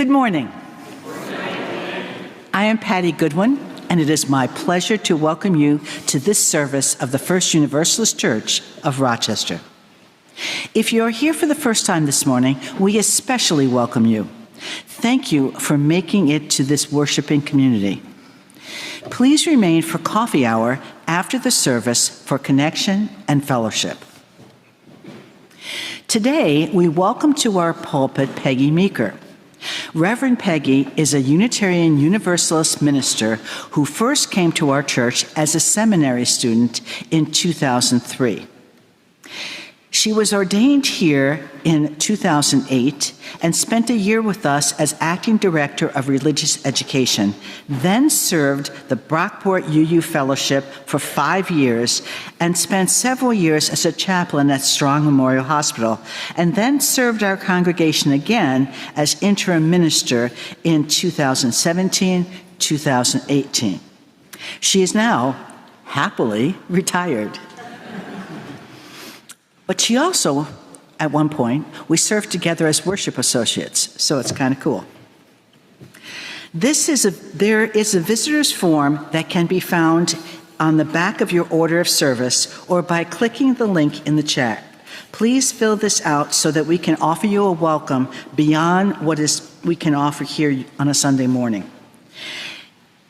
Good morning. I am Patty Goodwin, and it is my pleasure to welcome you to this service of the First Universalist Church of Rochester. If you are here for the first time this morning, we especially welcome you. Thank you for making it to this worshiping community. Please remain for coffee hour after the service for connection and fellowship. Today, we welcome to our pulpit Peggy Meeker. Reverend Peggy is a Unitarian Universalist minister who first came to our church as a seminary student in 2003. She was ordained here in 2008 and spent a year with us as acting director of religious education, then served the Brockport UU Fellowship for 5 years and spent several years as a chaplain at Strong Memorial Hospital, and then served our congregation again as interim minister in 2017-2018. She is now happily retired. But she also, at one point, we served together as worship associates, so it's kind of cool. There is a visitor's form that can be found on the back of your order of service or by clicking the link in the chat. Please fill this out so that we can offer you a welcome beyond what we can offer here on a Sunday morning.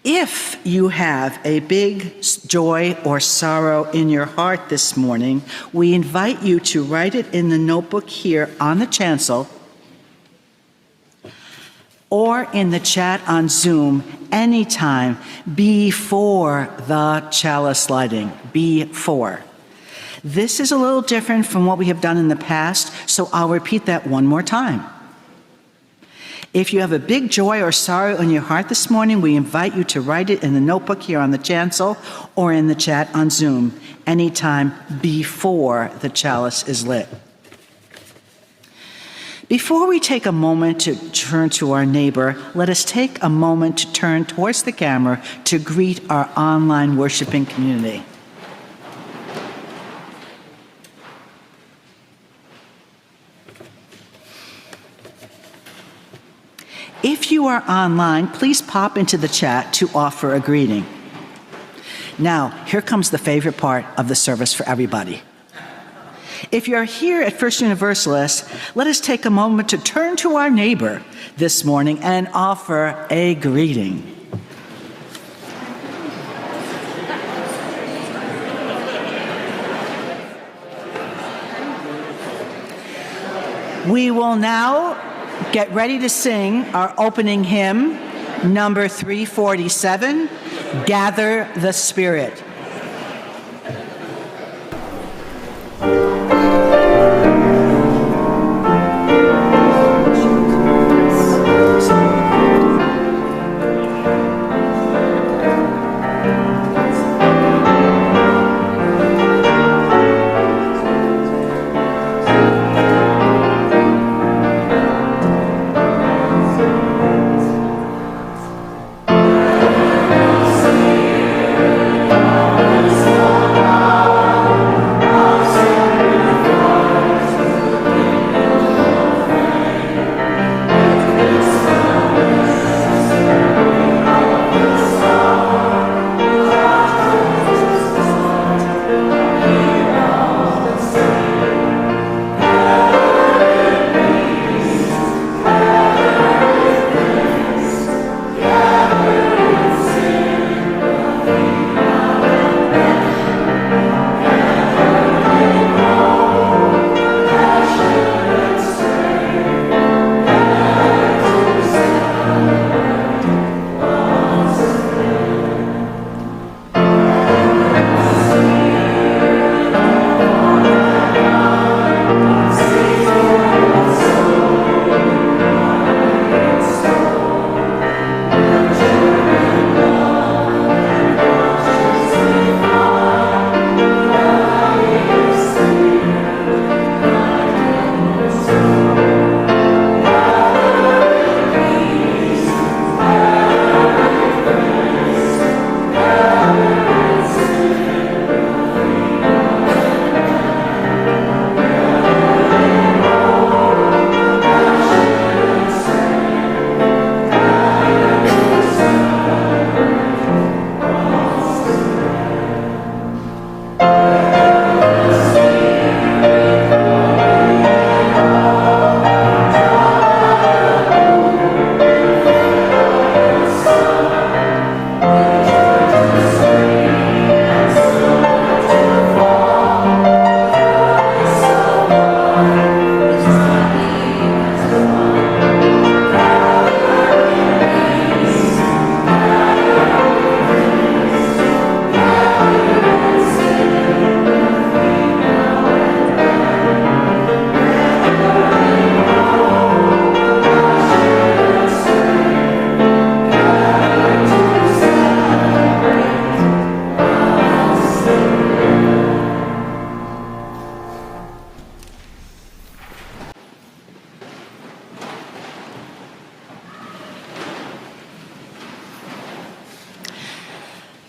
If you have a big joy or sorrow in your heart this morning, we invite you to write it in the notebook here on the chancel or in the chat on Zoom anytime before the chalice lighting. Before. This is a little different from what we have done in the past, so I'll repeat that one more time. If you have a big joy or sorrow in your heart this morning, we invite you to write it in the notebook here on the chancel or in the chat on Zoom anytime before the chalice is lit. Before we take a moment to turn to our neighbor, let us take a moment to turn towards the camera to greet our online worshiping community. If you are online, please pop into the chat to offer a greeting. Now, here comes the favorite part of the service for everybody. If you're here at First Universalist, let us take a moment to turn to our neighbor this morning and offer a greeting. We will now get ready to sing our opening hymn, number 347, Gather the Spirit. Gather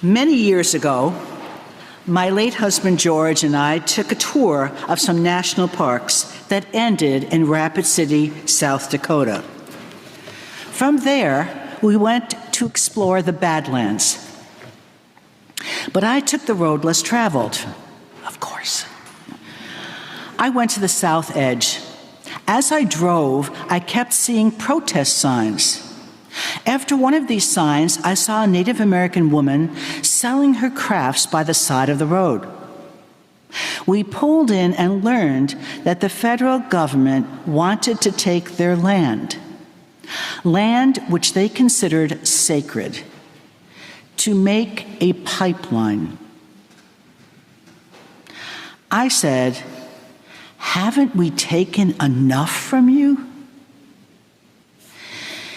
Many years ago, my late husband George and I took a tour of some national parks that ended in Rapid City, South Dakota. From there, we went to explore the Badlands. But I took the road less traveled, of course. I went to the south edge. As I drove, I kept seeing protest signs. After one of these signs, I saw a Native American woman selling her crafts by the side of the road. We pulled in and learned that the federal government wanted to take their land which they considered sacred, to make a pipeline. I said, "Haven't we taken enough from you?"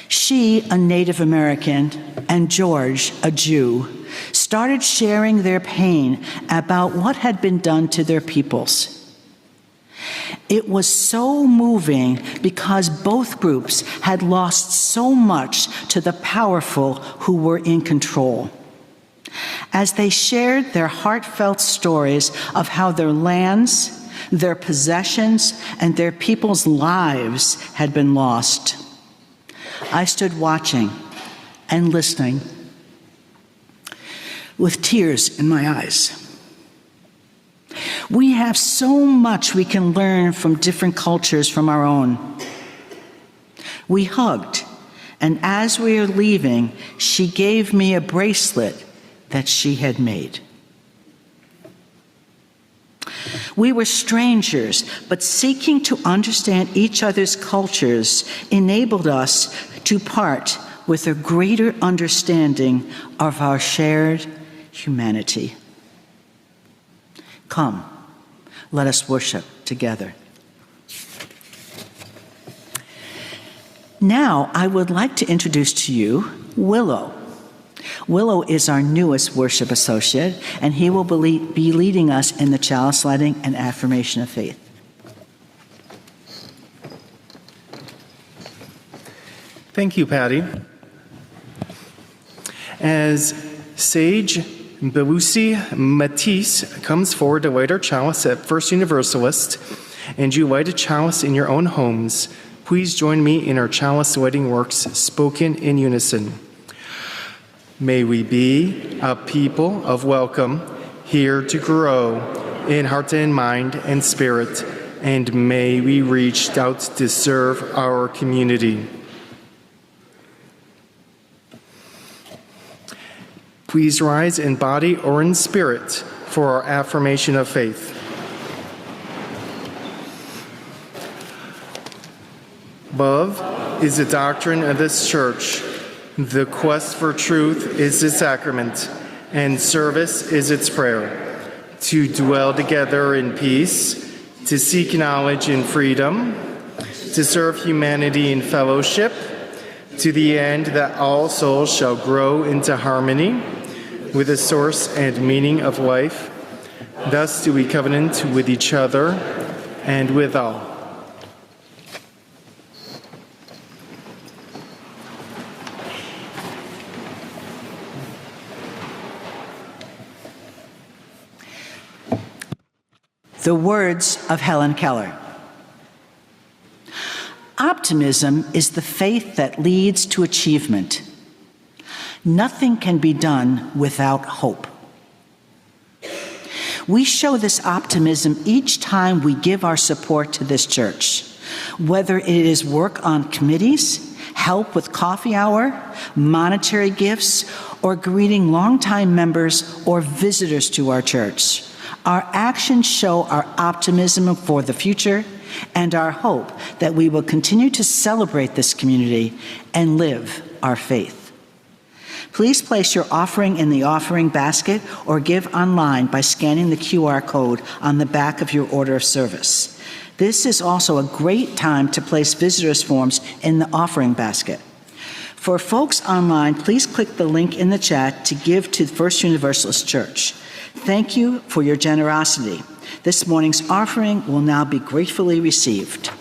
She, a Native American, and George, a Jew, started sharing their pain about what had been done to their peoples. It was so moving because both groups had lost so much to the powerful who were in control. As they shared their heartfelt stories of how their lands, their possessions, and their people's lives had been lost, I stood watching and listening with tears in my eyes. We have so much we can learn from different cultures from our own. We hugged, and as we were leaving, she gave me a bracelet that she had made. We were strangers, but seeking to understand each other's cultures enabled us to part with a greater understanding of our shared humanity. Come, let us worship together. Now, I would like to introduce to you Willow. Willow is our newest worship associate, and he will be leading us in the chalice lighting and affirmation of faith. Thank you, Patty. As Sage Bewusi Matisse comes forward to light our chalice at First Universalist, and you light a chalice in your own homes, please join me in our chalice lighting works spoken in unison. May we be a people of welcome, here to grow in heart and mind and spirit, and may we reach out to serve our community. Please rise in body or in spirit for our affirmation of faith. Love is the doctrine of this church. The quest for truth is its sacrament, and service is its prayer. To dwell together in peace, to seek knowledge in freedom, to serve humanity in fellowship, to the end that all souls shall grow into harmony with the source and meaning of life. Thus do we covenant with each other and with all. The words of Helen Keller. Optimism is the faith that leads to achievement. Nothing can be done without hope. We show this optimism each time we give our support to this church, whether it is work on committees, help with coffee hour, monetary gifts, or greeting longtime members or visitors to our church. Our actions show our optimism for the future and our hope that we will continue to celebrate this community and live our faith. Please place your offering in the offering basket or give online by scanning the QR code on the back of your order of service. This is also a great time to place visitors' forms in the offering basket. For folks online, please click the link in the chat to give to First Universalist Church. Thank you for your generosity. This morning's offering will now be gratefully received.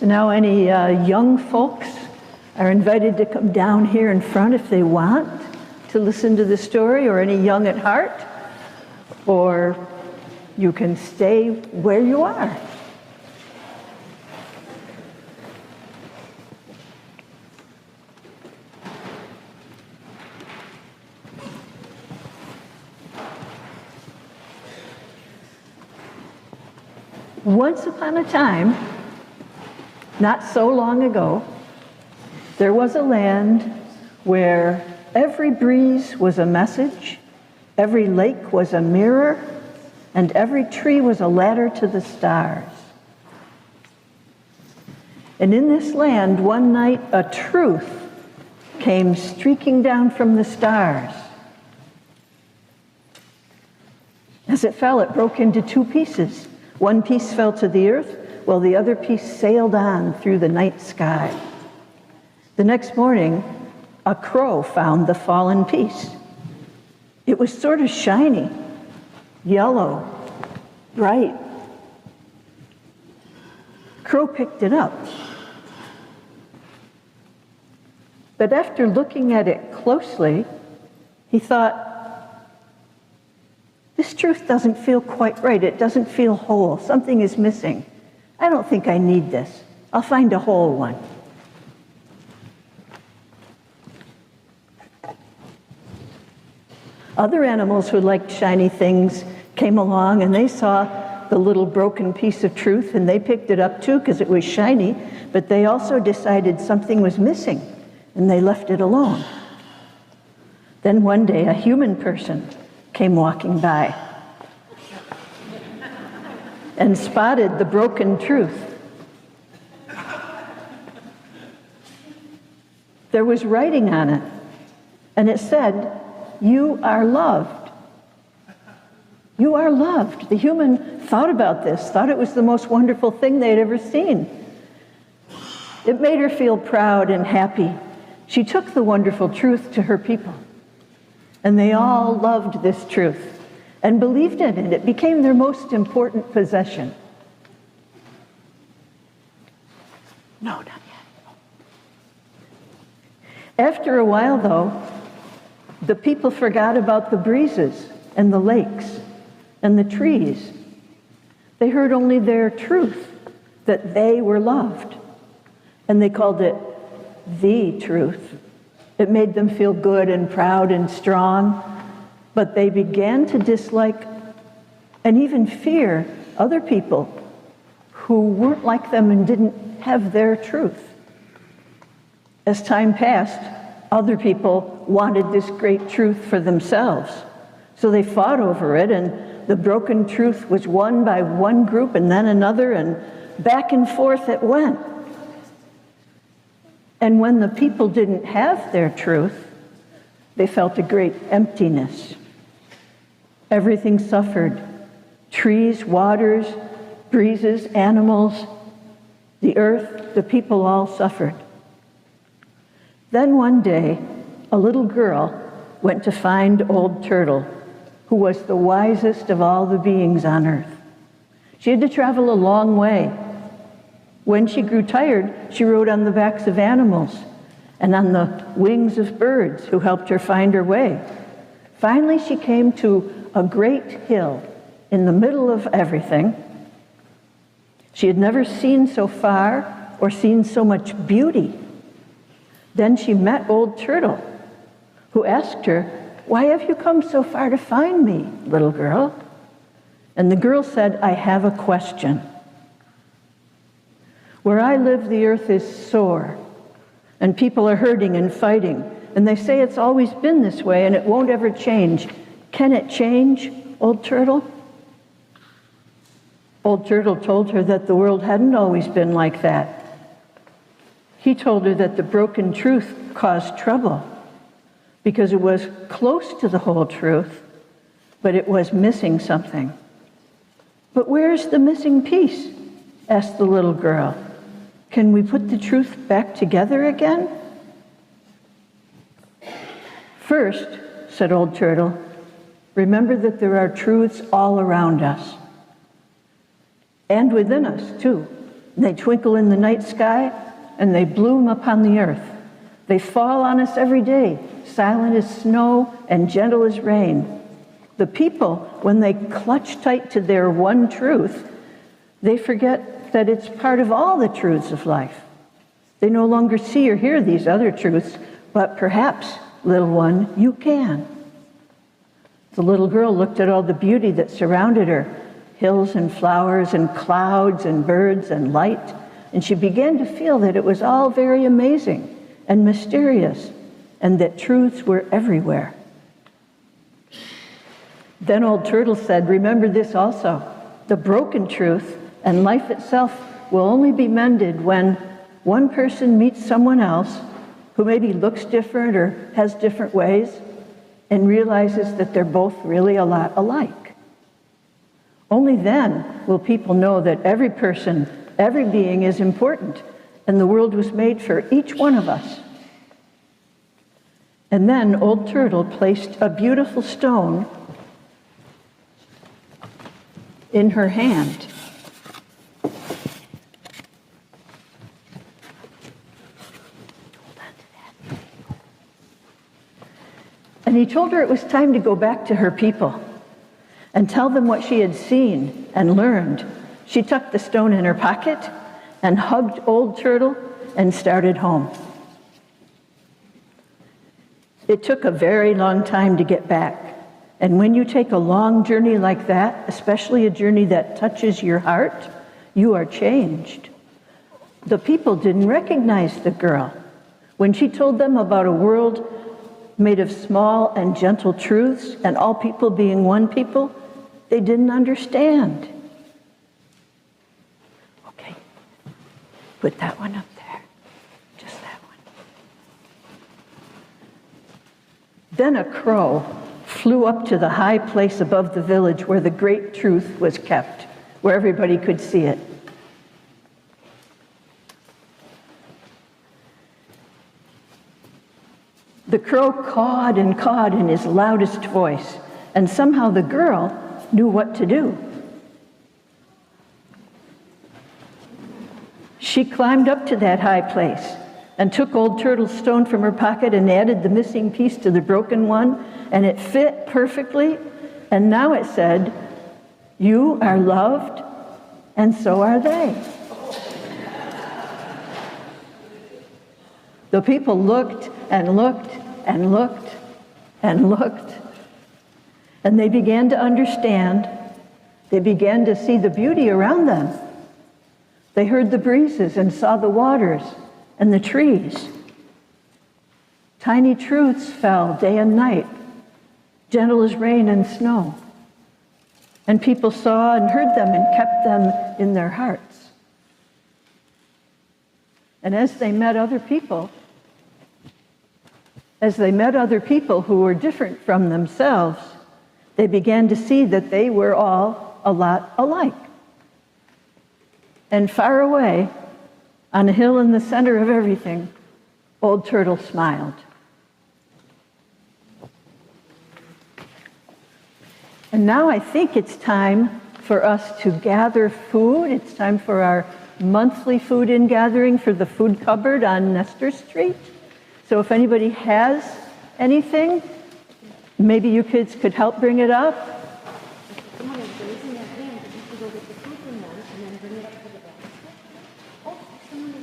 So now any young folks are invited to come down here in front if they want to listen to the story, or any young at heart, or you can stay where you are. Once upon a time, not so long ago, there was a land where every breeze was a message, every lake was a mirror, and every tree was a ladder to the stars. And in this land, one night, a truth came streaking down from the stars. As it fell, it broke into two pieces. One piece fell to the earth, while the other piece sailed on through the night sky. The next morning, a crow found the fallen piece. It was sort of shiny, yellow, bright. Crow picked it up. But after looking at it closely, he thought, this truth doesn't feel quite right. It doesn't feel whole. Something is missing. I don't think I need this. I'll find a whole one. Other animals who liked shiny things came along, and they saw the little broken piece of truth, and they picked it up too because it was shiny, but they also decided something was missing, and they left it alone. Then one day, a human person came walking by and spotted the broken truth. There was writing on it, and it said, "You are loved. You are loved." The human thought about this, thought it was the most wonderful thing they'd ever seen. It made her feel proud and happy. She took the wonderful truth to her people, and they all loved this truth and believed in it. It became their most important possession. No, not yet. After a while, though, the people forgot about the breezes and the lakes and the trees. They heard only their truth, that they were loved. And they called it the truth. It made them feel good and proud and strong. But they began to dislike and even fear other people who weren't like them and didn't have their truth. As time passed, other people wanted this great truth for themselves. So they fought over it, and the broken truth was won by one group and then another, and back and forth it went. And when the people didn't have their truth, they felt a great emptiness. Everything suffered. Trees, waters, breezes, animals, the earth, the people all suffered. Then one day, a little girl went to find Old Turtle, who was the wisest of all the beings on earth. She had to travel a long way. When she grew tired, she rode on the backs of animals and on the wings of birds who helped her find her way. Finally, she came to a great hill in the middle of everything. She had never seen so far or seen so much beauty. Then she met Old Turtle, who asked her, "Why have you come so far to find me, little girl?" And the girl said, "I have a question. Where I live, the earth is sore, and people are hurting and fighting, and they say it's always been this way and it won't ever change. Can it change, Old Turtle?" Old Turtle told her that the world hadn't always been like that. He told her that the broken truth caused trouble because it was close to the whole truth, but it was missing something. "But where's the missing piece?" asked the little girl. "Can we put the truth back together again?" "First," said Old Turtle, "remember that there are truths all around us, and within us, too. and they twinkle in the night sky, and they bloom upon the earth. They fall on us every day, silent as snow and gentle as rain. The people, when they clutch tight to their one truth, they forget that it's part of all the truths of life. They no longer see or hear these other truths, but perhaps, little one, you can. The little girl looked at all the beauty that surrounded her, hills and flowers and clouds and birds and light, and she began to feel that it was all very amazing and mysterious, and that truths were everywhere. Then Old Turtle said, remember this also, the broken truth and life itself will only be mended when one person meets someone else who maybe looks different or has different ways and realizes that they're both really a lot alike. Only then will people know that every person, every being is important, and the world was made for each one of us. And then Old Turtle placed a beautiful stone in her hand. And he told her it was time to go back to her people and tell them what she had seen and learned. She tucked the stone in her pocket and hugged Old Turtle and started home. It took a very long time to get back. And when you take a long journey like that, especially a journey that touches your heart, you are changed. The people didn't recognize the girl. When she told them about a world made of small and gentle truths and all people being one people, they didn't understand. Okay, put that one up there, just that one. Then a crow flew up to the high place above the village where the great truth was kept, where everybody could see it. The crow cawed and cawed in his loudest voice, and somehow the girl knew what to do. She climbed up to that high place and took Old Turtle's stone from her pocket and added the missing piece to the broken one, and it fit perfectly, and now it said, "You are loved, and so are they." The people looked and looked and looked and looked, and they began to understand. They began to see the beauty around them. They heard the breezes and saw the waters and the trees. Tiny truths fell day and night, gentle as rain and snow. And people saw and heard them and kept them in their hearts. And as they met other people who were different from themselves, they began to see that they were all a lot alike. And far away, on a hill in the center of everything, Old Turtle smiled. And now I think it's time for us to gather food. It's time for our monthly food in gathering for the food cupboard on Nestor Street. So if anybody has anything, maybe you kids could help bring it up. Someone is raising their hand, but you can go get the food from them and then bring it up to the basket. Oh, someone is...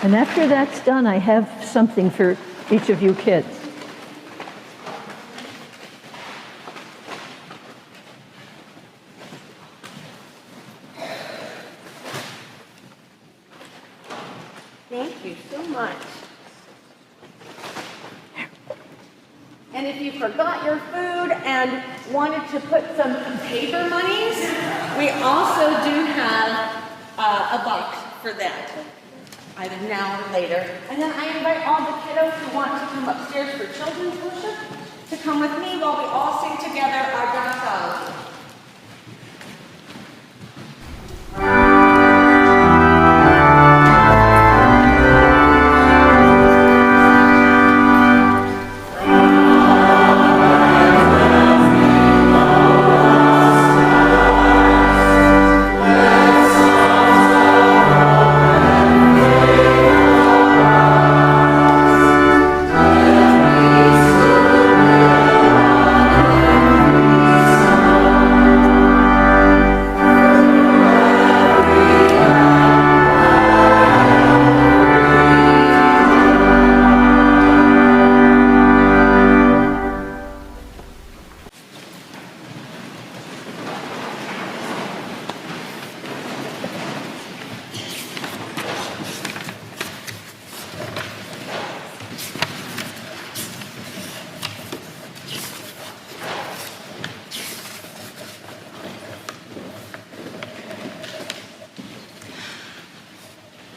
And after that's done, I have something for each of you kids. Thank you so much. And if you forgot your food and wanted to put some paper monies, we also do have a box for that. either now or later. And then I invite all the kiddos who want to come upstairs for children's worship to come with me while we all sing together our doxology.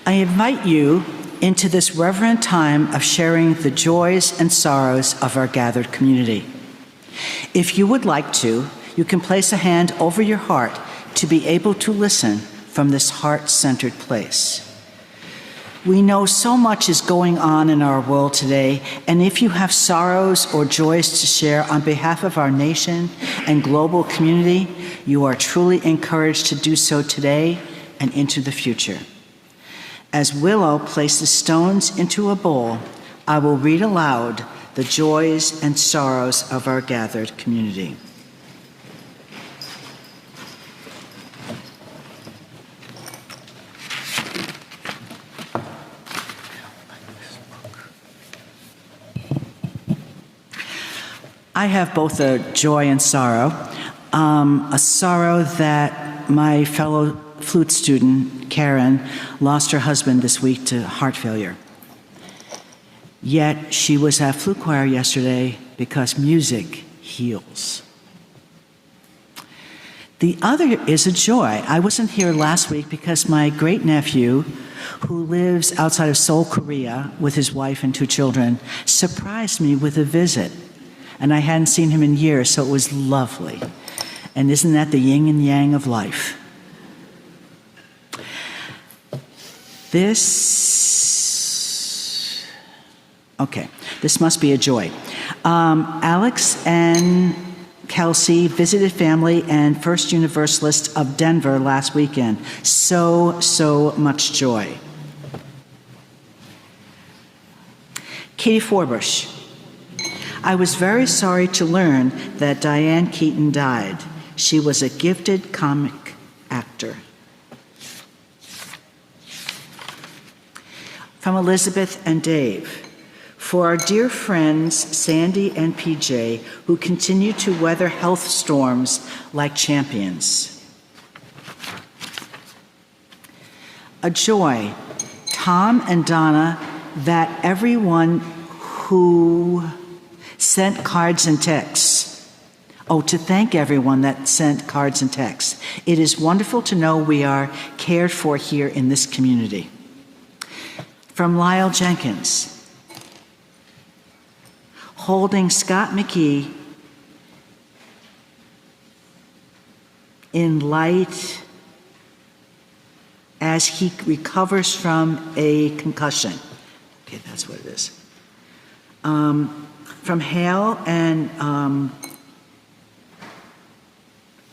I invite you into this reverent time of sharing the joys and sorrows of our gathered community. If you would like to, you can place a hand over your heart to be able to listen from this heart-centered place. We know so much is going on in our world today, and if you have sorrows or joys to share on behalf of our nation and global community, you are truly encouraged to do so today and into the future. As Willow places stones into a bowl, I will read aloud the joys and sorrows of our gathered community. I have both a joy and sorrow. A sorrow that my fellow flute student, Karen, lost her husband this week to heart failure. Yet she was at flute choir yesterday because music heals. The other is a joy. I wasn't here last week because my great-nephew, who lives outside of Seoul, Korea, with his wife and 2 children, surprised me with a visit. And I hadn't seen him in years, so it was lovely. And isn't that the yin and yang of life? This must be a joy. Alex and Kelsey visited family and First Universalist of Denver last weekend. So much joy. Katie Forbush. I was very sorry to learn that Diane Keaton died. She was a gifted comic actor. From Elizabeth and Dave. For our dear friends, Sandy and PJ, who continue to weather health storms like champions. A joy, Tom and Donna, that everyone who sent cards and texts. To thank everyone that sent cards and texts. It is wonderful to know we are cared for here in this community. From Lyle Jenkins. Holding Scott McKee in light as he recovers from a concussion. Okay, that's what it is. From Hale and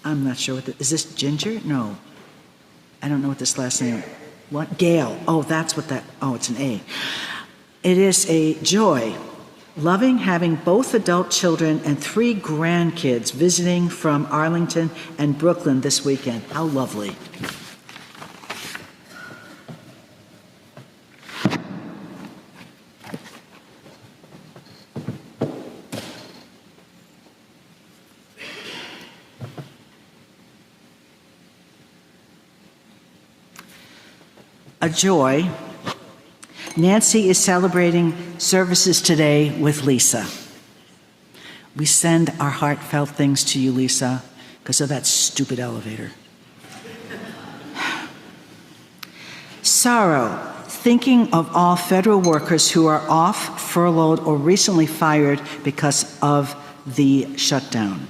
I'm not sure is this Ginger? No. I don't know what this last name is. What? Gail. That's what that, it's an A. It is a joy. Loving having both adult children and 3 grandkids visiting from Arlington and Brooklyn this weekend. How lovely. A joy. Nancy is celebrating services today with Lisa. We send our heartfelt things to you, Lisa, because of that stupid elevator. Sorrow. thinking of all federal workers who are off, furloughed, or recently fired because of the shutdown.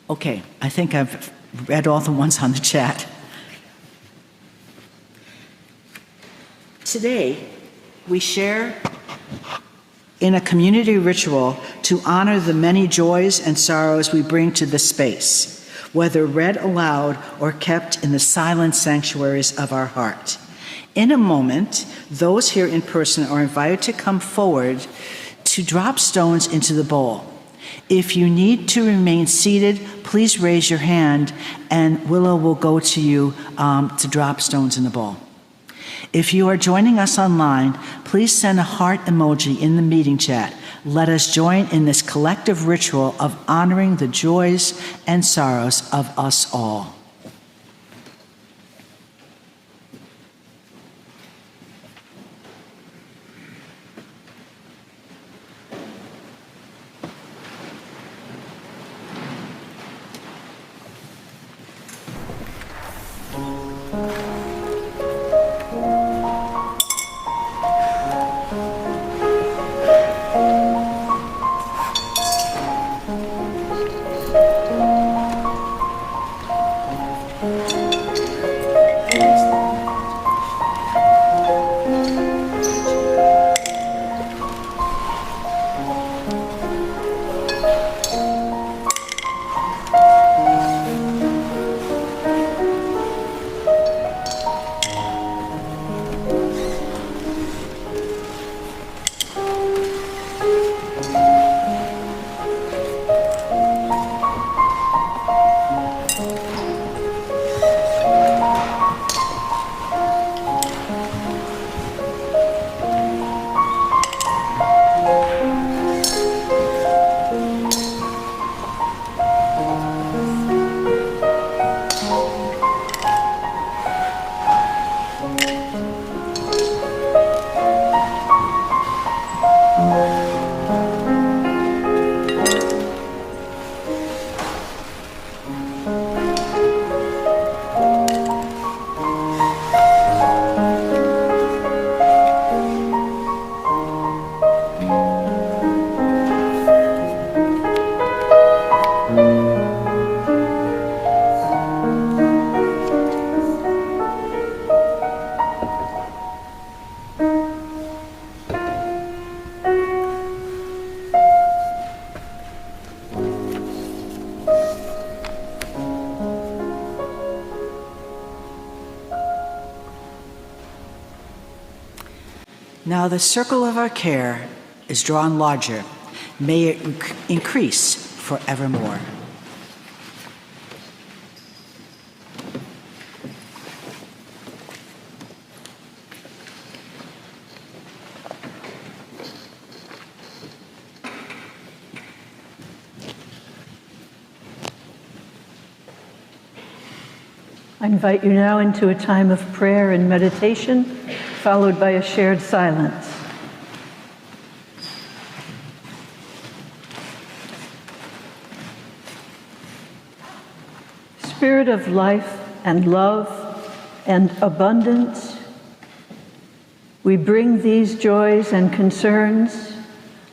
Okay, I think I've read all the ones on the chat. Today, we share in a community ritual to honor the many joys and sorrows we bring to this space, whether read aloud or kept in the silent sanctuaries of our heart. In a moment, those here in person are invited to come forward to drop stones into the bowl. If you need to remain seated, please raise your hand and Willow will go to you to drop stones in the bowl. If you are joining us online, please send a heart emoji in the meeting chat. Let us join in this collective ritual of honoring the joys and sorrows of us all. Now the circle of our care is drawn larger. May it increase forevermore. I invite you now into a time of prayer and meditation, followed by a shared silence. Spirit of life and love and abundance, we bring these joys and concerns,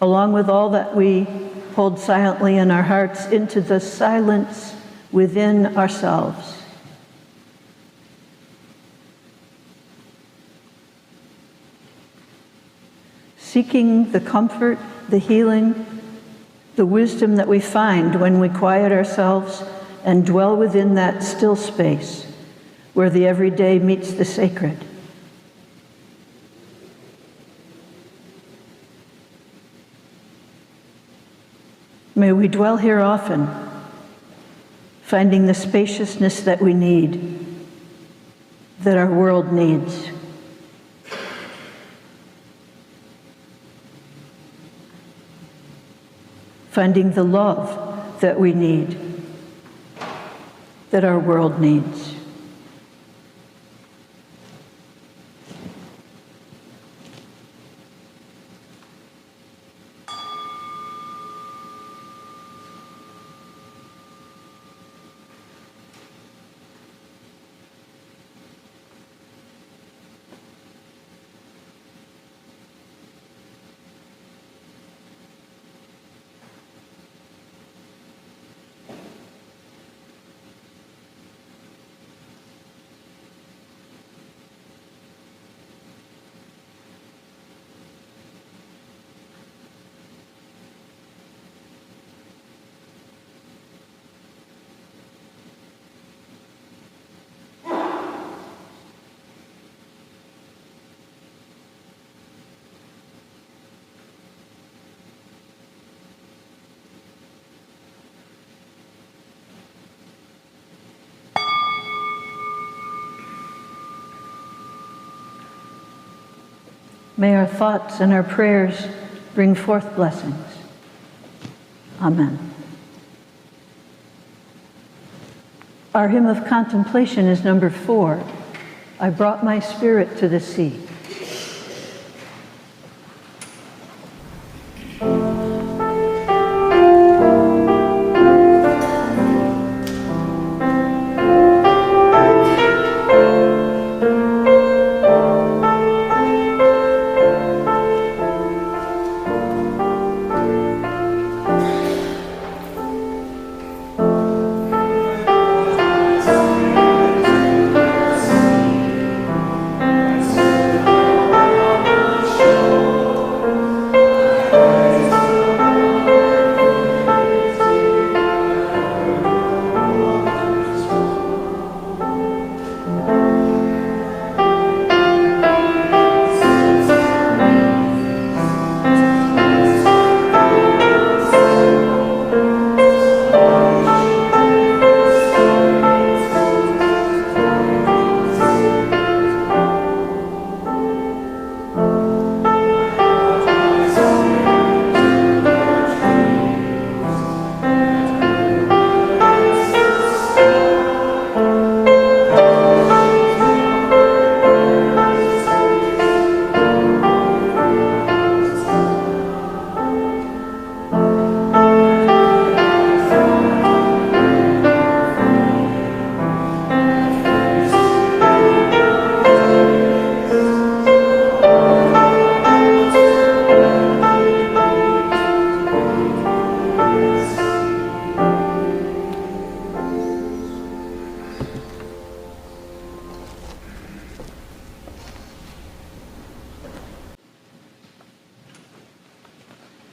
along with all that we hold silently in our hearts, into the silence within ourselves. Seeking the comfort, the healing, the wisdom that we find when we quiet ourselves and dwell within that still space where the everyday meets the sacred. May we dwell here often, finding the spaciousness that we need, that our world needs. Finding the love that we need, that our world needs. May our thoughts and our prayers bring forth blessings. Amen. Our hymn of contemplation is number 4, I Brought My Spirit to the Sea.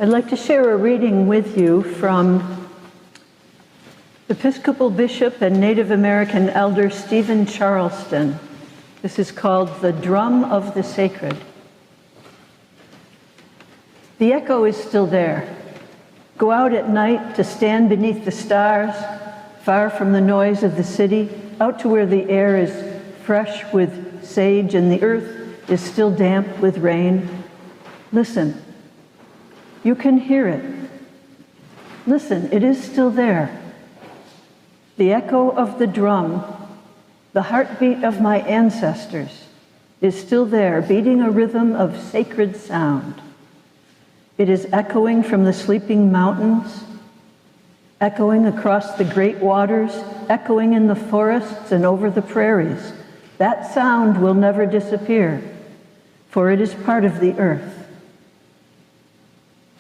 I'd like to share a reading with you from Episcopal Bishop and Native American Elder Stephen Charleston. This is called The Drum of the Sacred. The echo is still there. Go out at night to stand beneath the stars, far from the noise of the city, out to where the air is fresh with sage and the earth is still damp with rain. Listen. You can hear it. Listen, it is still there. The echo of the drum, the heartbeat of my ancestors, is still there, beating a rhythm of sacred sound. It is echoing from the sleeping mountains, echoing across the great waters, echoing in the forests and over the prairies. That sound will never disappear, for it is part of the earth.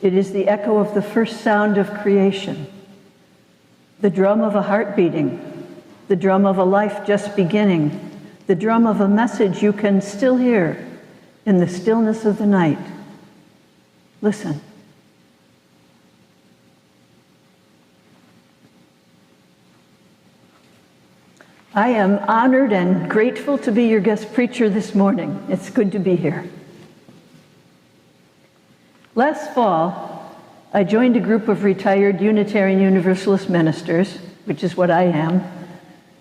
It is the echo of the first sound of creation, the drum of a heart beating, the drum of a life just beginning, the drum of a message you can still hear in the stillness of the night. Listen. I am honored and grateful to be your guest preacher this morning. It's good to be here. Last fall, I joined a group of retired Unitarian Universalist ministers, which is what I am,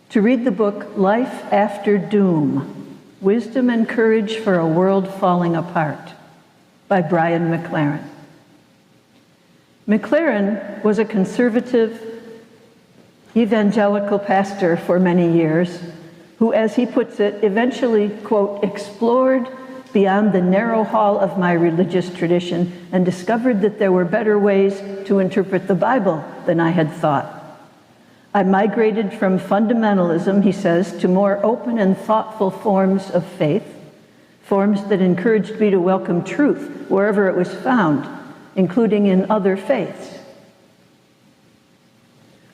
to read the book Life After Doom, Wisdom and Courage for a World Falling Apart by Brian McLaren. McLaren was a conservative evangelical pastor for many years who, as he puts it, eventually, quote, explored beyond the narrow hall of my religious tradition and discovered that there were better ways to interpret the Bible than I had thought. I migrated from fundamentalism, he says, to more open and thoughtful forms of faith, forms that encouraged me to welcome truth wherever it was found, including in other faiths.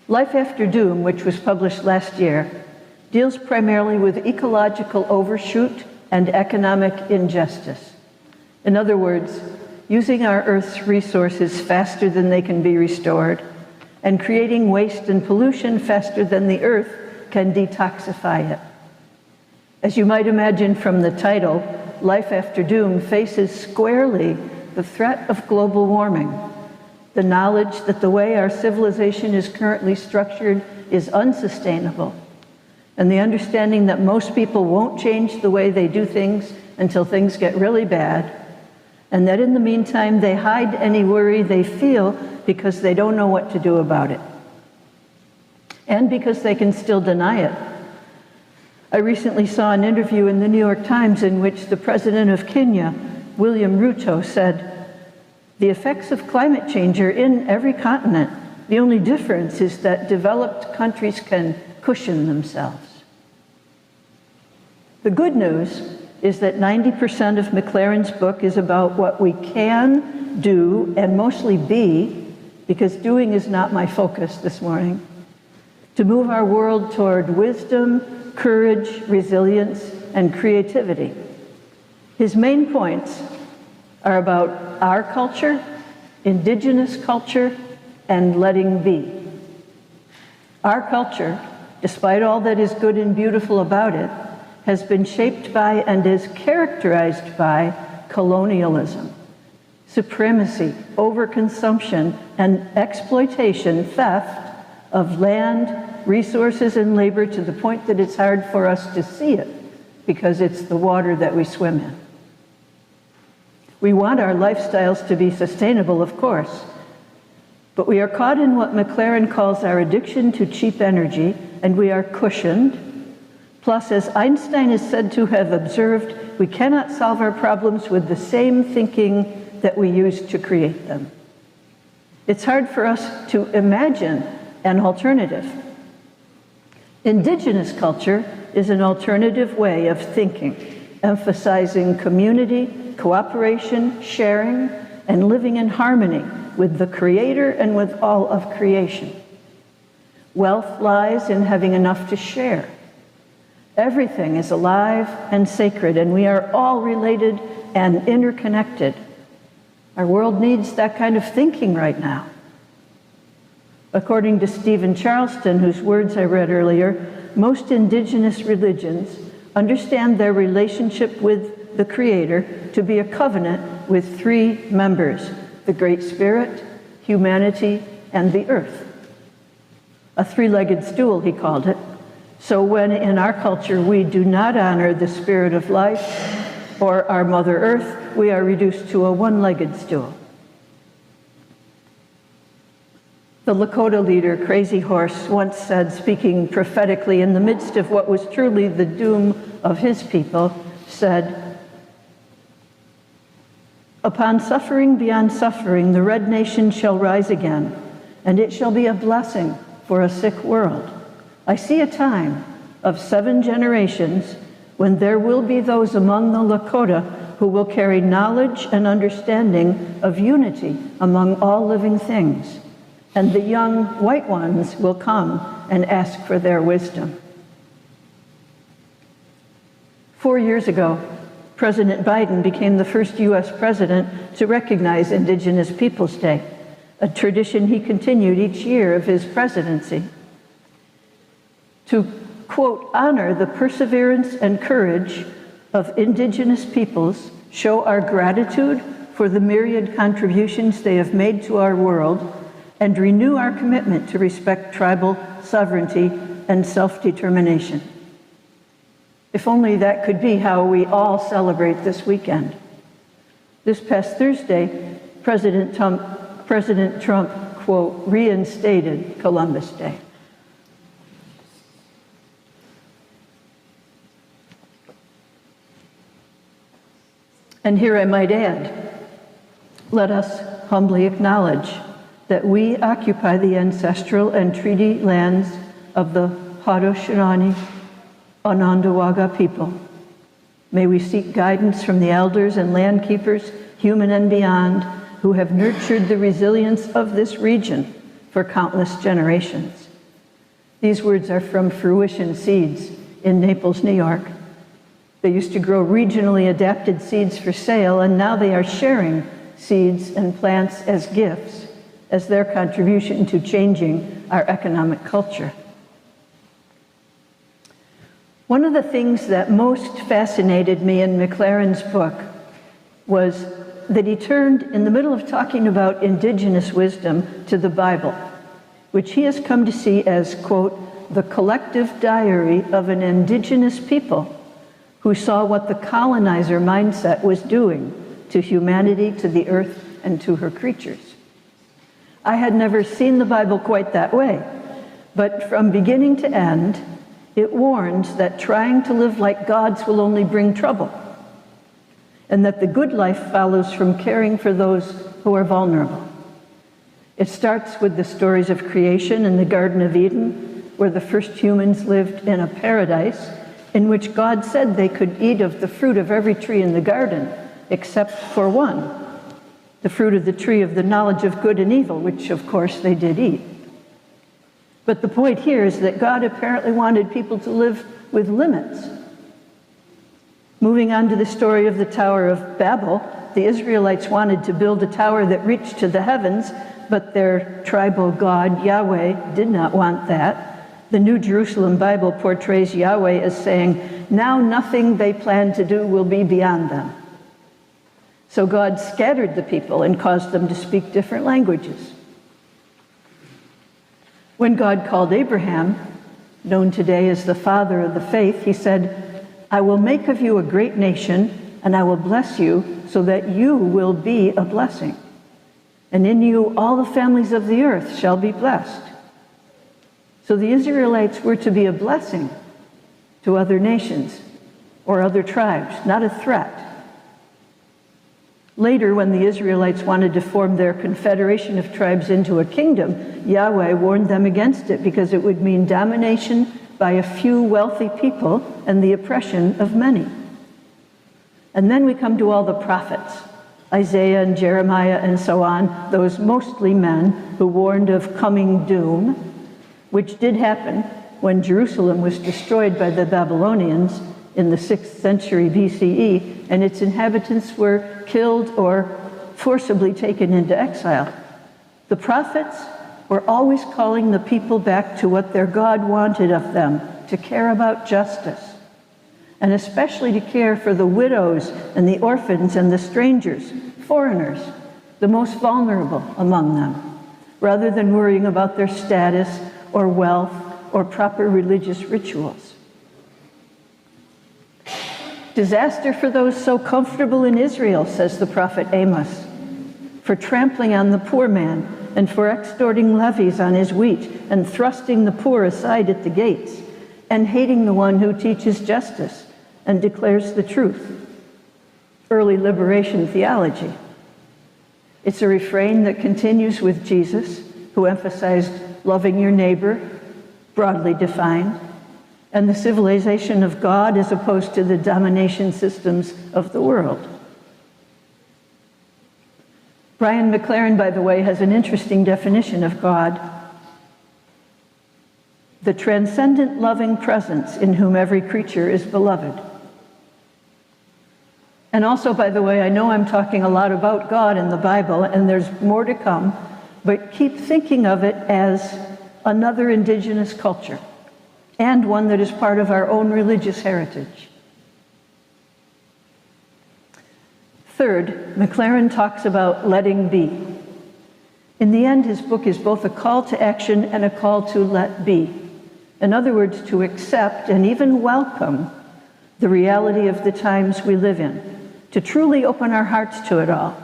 Life After Doom, which was published last year, deals primarily with ecological overshoot and economic injustice. In other words, using our Earth's resources faster than they can be restored, and creating waste and pollution faster than the Earth can detoxify it. As you might imagine from the title, Life After Doom faces squarely the threat of global warming, the knowledge that the way our civilization is currently structured is unsustainable, and the understanding that most people won't change the way they do things until things get really bad, and that in the meantime they hide any worry they feel because they don't know what to do about it, and because they can still deny it. I recently saw an interview in the New York Times in which the president of Kenya, William Ruto, said, "The effects of climate change are in every continent. The only difference is that developed countries can cushion themselves." The good news is that 90% of McLaren's book is about what we can do and mostly be, because doing is not my focus this morning, to move our world toward wisdom, courage, resilience, and creativity. His main points are about our culture, indigenous culture, and letting be. Our culture, despite all that is good and beautiful about it, has been shaped by and is characterized by colonialism, supremacy, overconsumption, and exploitation, theft of land, resources, and labor to the point that it's hard for us to see it because it's the water that we swim in. We want our lifestyles to be sustainable, of course, but we are caught in what McLaren calls our addiction to cheap energy, and we are cushioned. Plus, as Einstein is said to have observed, we cannot solve our problems with the same thinking that we used to create them. It's hard for us to imagine an alternative. Indigenous culture is an alternative way of thinking, emphasizing community, cooperation, sharing, and living in harmony with the Creator and with all of creation. Wealth lies in having enough to share. Everything is alive and sacred, and we are all related and interconnected. Our world needs that kind of thinking right now. According to Stephen Charleston, whose words I read earlier, most indigenous religions understand their relationship with the Creator to be a covenant with three members: the Great Spirit, humanity, and the earth. A three-legged stool, he called it. So when in our culture we do not honor the spirit of life or our Mother Earth, we are reduced to a one-legged stool. The Lakota leader, Crazy Horse, once said, speaking prophetically in the midst of what was truly the doom of his people, said, "Upon suffering beyond suffering, the Red Nation shall rise again, and it shall be a blessing for a sick world. I see a time of 7 generations when there will be those among the Lakota who will carry knowledge and understanding of unity among all living things, and the young white ones will come and ask for their wisdom." 4 years ago, President Biden became the first U.S. president to recognize Indigenous Peoples Day, a tradition he continued each year of his presidency. To, quote, honor the perseverance and courage of Indigenous peoples, show our gratitude for the myriad contributions they have made to our world, and renew our commitment to respect tribal sovereignty and self-determination. If only that could be how we all celebrate this weekend. This past Thursday, President Trump, quote, reinstated Columbus Day. And here I might add, let us humbly acknowledge that we occupy the ancestral and treaty lands of the Haudenosaunee Onondaga people. May we seek guidance from the elders and land keepers, human and beyond, who have nurtured the resilience of this region for countless generations. These words are from Fruition Seeds in Naples, New York. They used to grow regionally adapted seeds for sale, and now they are sharing seeds and plants as gifts, as their contribution to changing our economic culture. One of the things that most fascinated me in McLaren's book was that he turned, in the middle of talking about indigenous wisdom, to the Bible, which he has come to see as, quote, the collective diary of an indigenous people who saw what the colonizer mindset was doing to humanity, to the earth, and to her creatures. I had never seen the Bible quite that way, but from beginning to end, it warns that trying to live like gods will only bring trouble, and that the good life follows from caring for those who are vulnerable. It starts with the stories of creation in the Garden of Eden, where the first humans lived in a paradise in which God said they could eat of the fruit of every tree in the garden, except for one, the fruit of the tree of the knowledge of good and evil, which of course they did eat. But the point here is that God apparently wanted people to live with limits. Moving on to the story of the Tower of Babel, the Israelites wanted to build a tower that reached to the heavens, but their tribal god, Yahweh, did not want that. The New Jerusalem Bible portrays Yahweh as saying, now nothing they plan to do will be beyond them. So God scattered the people and caused them to speak different languages. When God called Abraham, known today as the father of the faith, he said, I will make of you a great nation, and I will bless you so that you will be a blessing. And in you all the families of the earth shall be blessed. So the Israelites were to be a blessing to other nations or other tribes, not a threat. Later, when the Israelites wanted to form their confederation of tribes into a kingdom, Yahweh warned them against it because it would mean domination by a few wealthy people and the oppression of many. And then we come to all the prophets, Isaiah and Jeremiah and so on, those mostly men who warned of coming doom, which did happen when Jerusalem was destroyed by the Babylonians in the 6th century BCE, and its inhabitants were killed or forcibly taken into exile. The prophets were always calling the people back to what their God wanted of them, to care about justice, and especially to care for the widows and the orphans and the strangers, foreigners, the most vulnerable among them, rather than worrying about their status or wealth or proper religious rituals. Disaster for those so comfortable in Israel, says the prophet Amos, for trampling on the poor man and for extorting levies on his wheat and thrusting the poor aside at the gates and hating the one who teaches justice and declares the truth. Early liberation theology. It's a refrain that continues with Jesus, who emphasized loving your neighbor, broadly defined, and the civilization of God as opposed to the domination systems of the world. Brian McLaren, by the way, has an interesting definition of God: the transcendent loving presence in whom every creature is beloved. And also, by the way, I know I'm talking a lot about God in the Bible, and there's more to come, but keep thinking of it as another indigenous culture, and one that is part of our own religious heritage. Third, McLaren talks about letting be. In the end, his book is both a call to action and a call to let be. In other words, to accept and even welcome the reality of the times we live in, to truly open our hearts to it all.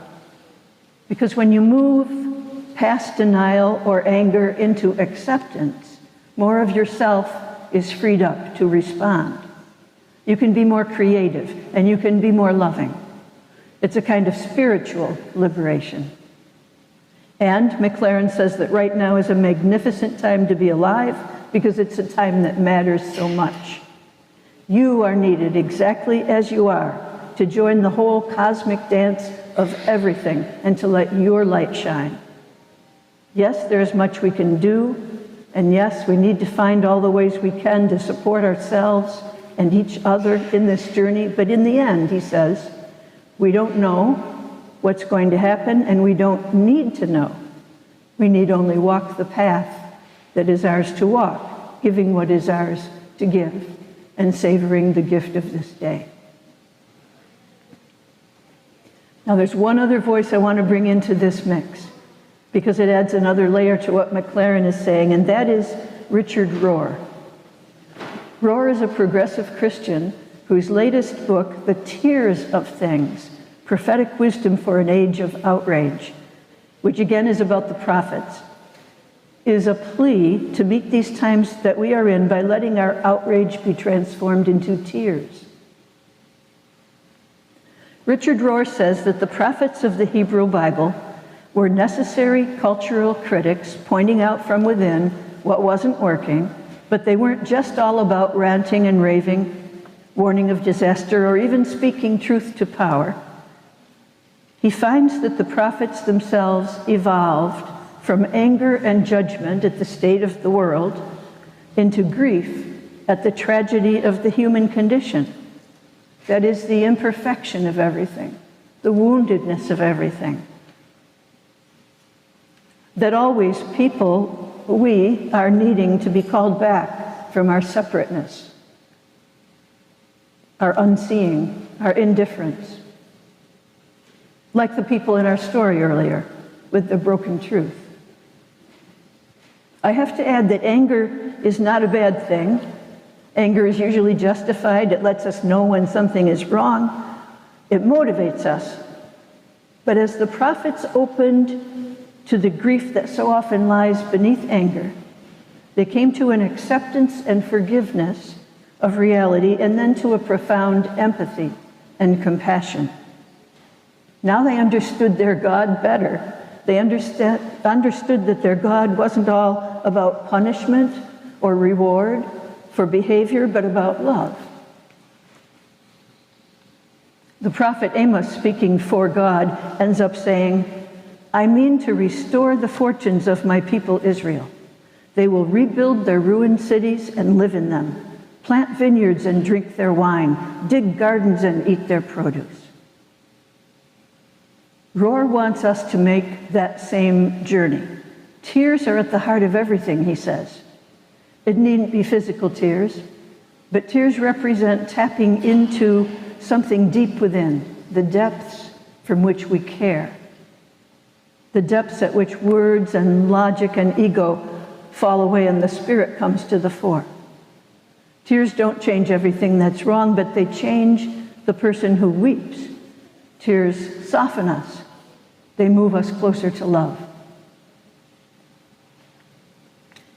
Because when you move past denial or anger into acceptance, more of yourself is freed up to respond. You can be more creative and you can be more loving. It's a kind of spiritual liberation. And McLaren says that right now is a magnificent time to be alive because it's a time that matters so much. You are needed exactly as you are to join the whole cosmic dance of everything and to let your light shine. Yes, there's much we can do, and yes, we need to find all the ways we can to support ourselves and each other in this journey, but in the end, he says, we don't know what's going to happen, and we don't need to know. We need only walk the path that is ours to walk, giving what is ours to give, and savoring the gift of this day. Now, there's one other voice I want to bring into this mix, because it adds another layer to what McLaren is saying, and that is Richard Rohr. Rohr is a progressive Christian whose latest book, The Tears of Things, prophetic wisdom for an age of outrage, which again is about the prophets, is a plea to meet these times that we are in by letting our outrage be transformed into tears. Richard Rohr says that the prophets of the Hebrew Bible were necessary cultural critics pointing out from within what wasn't working, but they weren't just all about ranting and raving, warning of disaster, or even speaking truth to power. He finds that the prophets themselves evolved from anger and judgment at the state of the world into grief at the tragedy of the human condition. That is, the imperfection of everything, the woundedness of everything. That always people, we are needing to be called back from our separateness, our unseeing, our indifference. Like the people in our story earlier with the broken truth. I have to add that anger is not a bad thing. Anger is usually justified. It lets us know when something is wrong. It motivates us. But as the prophets opened to the grief that so often lies beneath anger, they came to an acceptance and forgiveness of reality, and then to a profound empathy and compassion. Now they understood their God better. They understood that their God wasn't all about punishment or reward for behavior, but about love. The prophet Amos, speaking for God, ends up saying, "I mean to restore the fortunes of my people Israel. They will rebuild their ruined cities and live in them, plant vineyards and drink their wine, dig gardens and eat their produce." Rohr wants us to make that same journey. Tears are at the heart of everything, he says. It needn't be physical tears, but tears represent tapping into something deep within, the depths from which we care, the depths at which words and logic and ego fall away and the spirit comes to the fore. Tears don't change everything that's wrong, but they change the person who weeps. Tears soften us. They move us closer to love.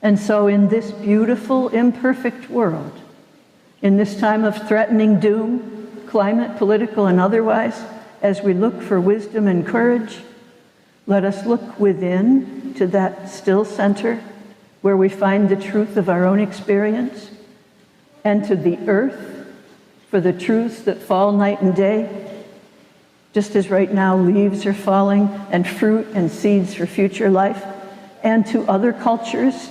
And so in this beautiful, imperfect world, in this time of threatening doom, climate, political, and otherwise, as we look for wisdom and courage, let us look within to that still center where we find the truth of our own experience, and to the earth for the truths that fall night and day, just as right now leaves are falling and fruit and seeds for future life, and to other cultures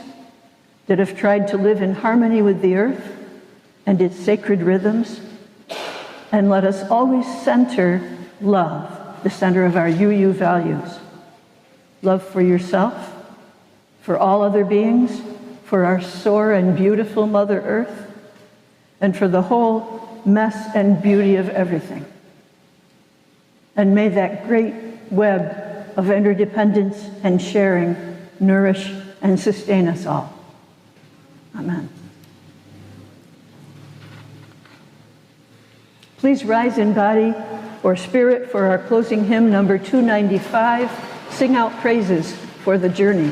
that have tried to live in harmony with the earth and its sacred rhythms. And let us always center love, the center of our UU values. Love for yourself, for all other beings, for our sore and beautiful Mother Earth, and for the whole mess and beauty of everything. And may that great web of interdependence and sharing nourish and sustain us all. Amen. Please rise in body or spirit for our closing hymn, number 295. Sing out praises for the journey.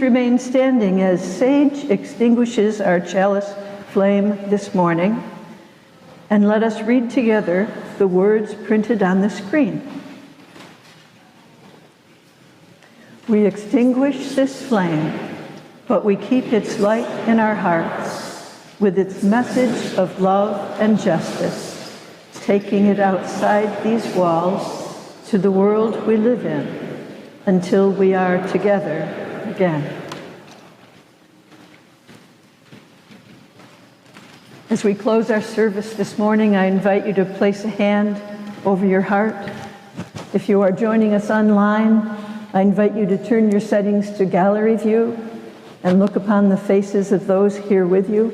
remain standing as Sage extinguishes our chalice flame this morning, and let us read together the words printed on the screen. We extinguish this flame, but we keep its light in our hearts with its message of love and justice, taking it outside these walls to the world we live in until we are together again. As we close our service this morning, I invite you to place a hand over your heart. If you are joining us online, I invite you to turn your settings to gallery view and look upon the faces of those here with you.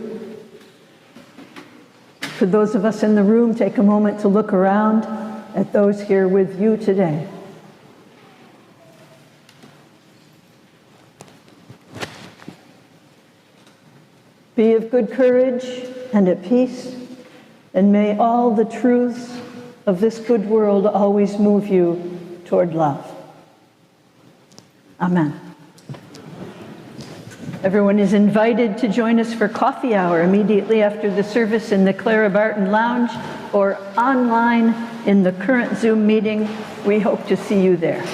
For those of us in the room, take a moment to look around at those here with you today. Be of good courage and at peace, and may all the truths of this good world always move you toward love. Amen. Everyone is invited to join us for coffee hour immediately after the service in the Clara Barton Lounge or online in the current Zoom meeting. We hope to see you there.